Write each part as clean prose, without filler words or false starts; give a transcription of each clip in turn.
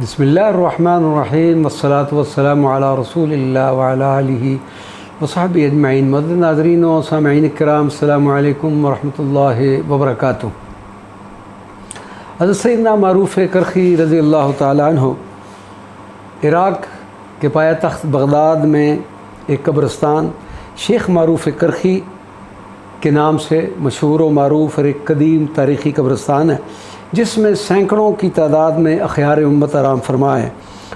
بسم اللہ الرحمن الرحیم والصلاة والسلام علی رسول اللہ وعلی آلہ وصحبہ اجمعین۔ معزز ناظرین و سامعین کرام، السلام علیکم ورحمۃ اللہ وبرکاتہ۔ حضرت سیدنا معروف کرخی رضی اللہ تعالیٰ عنہ عراق کے پایہ تخت بغداد میں ایک قبرستان شیخ معروف کرخی کے نام سے مشہور و معروف اور ایک قدیم تاریخی قبرستان ہے، جس میں سینکڑوں کی تعداد میں اخیار امت آرام فرما ہے۔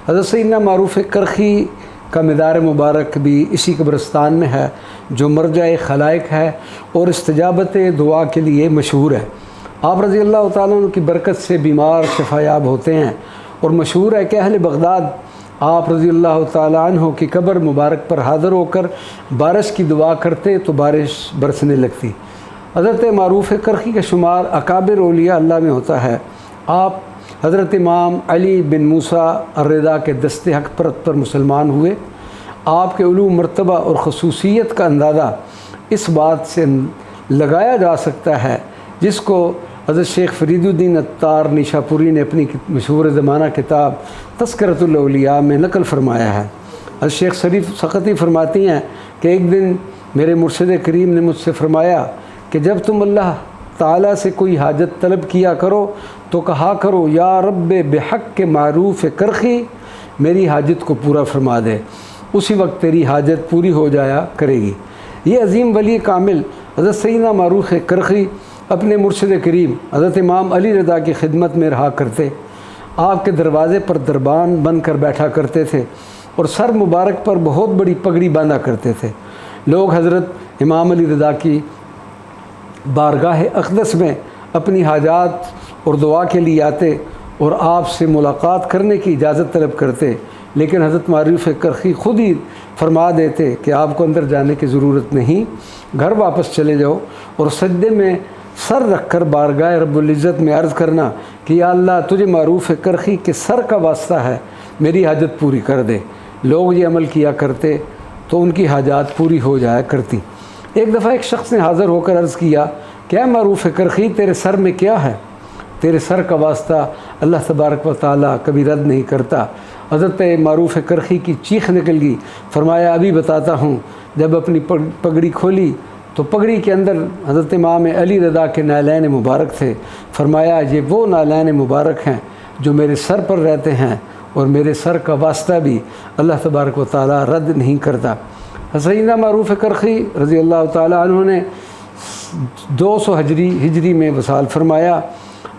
حضرت سیدنا معروف کرخی کا مدار مبارک بھی اسی قبرستان میں ہے، جو مرجع خلائق ہے اور استجابت دعا کے لیے مشہور ہے۔ آپ رضی اللہ تعالیٰ عنہ کی برکت سے بیمار شفا یاب ہوتے ہیں، اور مشہور ہے کہ اہل بغداد آپ رضی اللہ تعالیٰ عنہ کی قبر مبارک پر حاضر ہو کر بارش کی دعا کرتے تو بارش برسنے لگتی۔ حضرت معروف کرخی کا شمار اکابر اولیاء اللہ میں ہوتا ہے۔ آپ حضرت امام علی بن موسیٰ الرضا کے دست حق پرت پر مسلمان ہوئے۔ آپ کے علو مرتبہ اور خصوصیت کا اندازہ اس بات سے لگایا جا سکتا ہے جس کو حضرت شیخ فرید الدین عطار نیشا پوری نے اپنی مشہور زمانہ کتاب تذکرۃ الاولیاء میں نقل فرمایا ہے۔ حضرت شیخ شریف سقطی فرماتی ہیں کہ ایک دن میرے مرشد کریم نے مجھ سے فرمایا کہ جب تم اللہ تعالیٰ سے کوئی حاجت طلب کیا کرو تو کہا کرو یا رب بحق کے معروف کرخی میری حاجت کو پورا فرما دے، اسی وقت تیری حاجت پوری ہو جایا کرے گی۔ یہ عظیم ولی کامل حضرت سیدنا معروف کرخی اپنے مرشد کریم حضرت امام علی رضا کی خدمت میں رہا کرتے۔ آپ کے دروازے پر دربان بن کر بیٹھا کرتے تھے اور سر مبارک پر بہت بڑی پگڑی باندھا کرتے تھے۔ لوگ حضرت امام علی رضا کی بارگاہ اقدس میں اپنی حاجات اور دعا کے لیے آتے اور آپ سے ملاقات کرنے کی اجازت طلب کرتے، لیکن حضرت معروف کرخی خود ہی فرما دیتے کہ آپ کو اندر جانے کی ضرورت نہیں، گھر واپس چلے جاؤ، اور سجدے میں سر رکھ کر بارگاہ رب العزت میں عرض کرنا کہ یا اللہ تجھے معروف کرخی کے سر کا واسطہ ہے، میری حاجت پوری کر دے۔ لوگ یہ عمل کیا کرتے تو ان کی حاجات پوری ہو جایا کرتی۔ ایک دفعہ ایک شخص نے حاضر ہو کر عرض کیا کہ اے معروف کرخی تیرے سر میں کیا ہے؟ تیرے سر کا واسطہ اللہ تبارک و تعالیٰ کبھی رد نہیں کرتا۔ حضرت معروف کرخی کی چیخ نکل گئی، فرمایا ابھی بتاتا ہوں۔ جب اپنی پگڑی کھولی تو پگڑی کے اندر حضرت امام علی رضا کے نالین مبارک تھے۔ فرمایا یہ وہ نالین مبارک ہیں جو میرے سر پر رہتے ہیں، اور میرے سر کا واسطہ بھی اللہ تبارک و تعالیٰ رد نہیں کرتا۔ سیدنا معروف کرخی رضی اللہ تعالیٰ عنہ نے 200 ہجری میں وصال فرمایا۔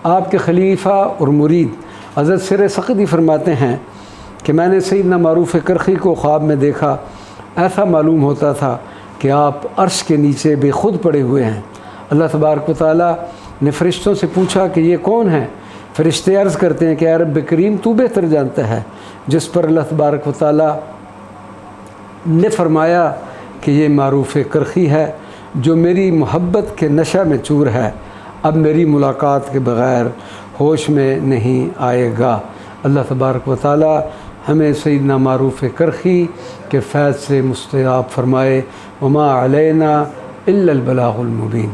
آپ کے خلیفہ اور مرید حضرت سر سقطی فرماتے ہیں کہ میں نے سیدنا معروف کرخی کو خواب میں دیکھا، ایسا معلوم ہوتا تھا کہ آپ عرش کے نیچے بے خود پڑے ہوئے ہیں۔ اللہ تبارک و تعالیٰ نے فرشتوں سے پوچھا کہ یہ کون ہیں؟ فرشتے عرض کرتے ہیں کہ اے رب کریم تو بہتر جانتا ہے، جس پر اللہ تبارک و تعالیٰ نے فرمایا کہ یہ معروف کرخی ہے جو میری محبت کے نشہ میں چور ہے، اب میری ملاقات کے بغیر ہوش میں نہیں آئے گا۔ اللہ تبارک و تعالیٰ ہمیں سیدنا معروف کرخی کے فیض سے مستیاب فرمائے۔ وما علینا الا البلاغ المبین۔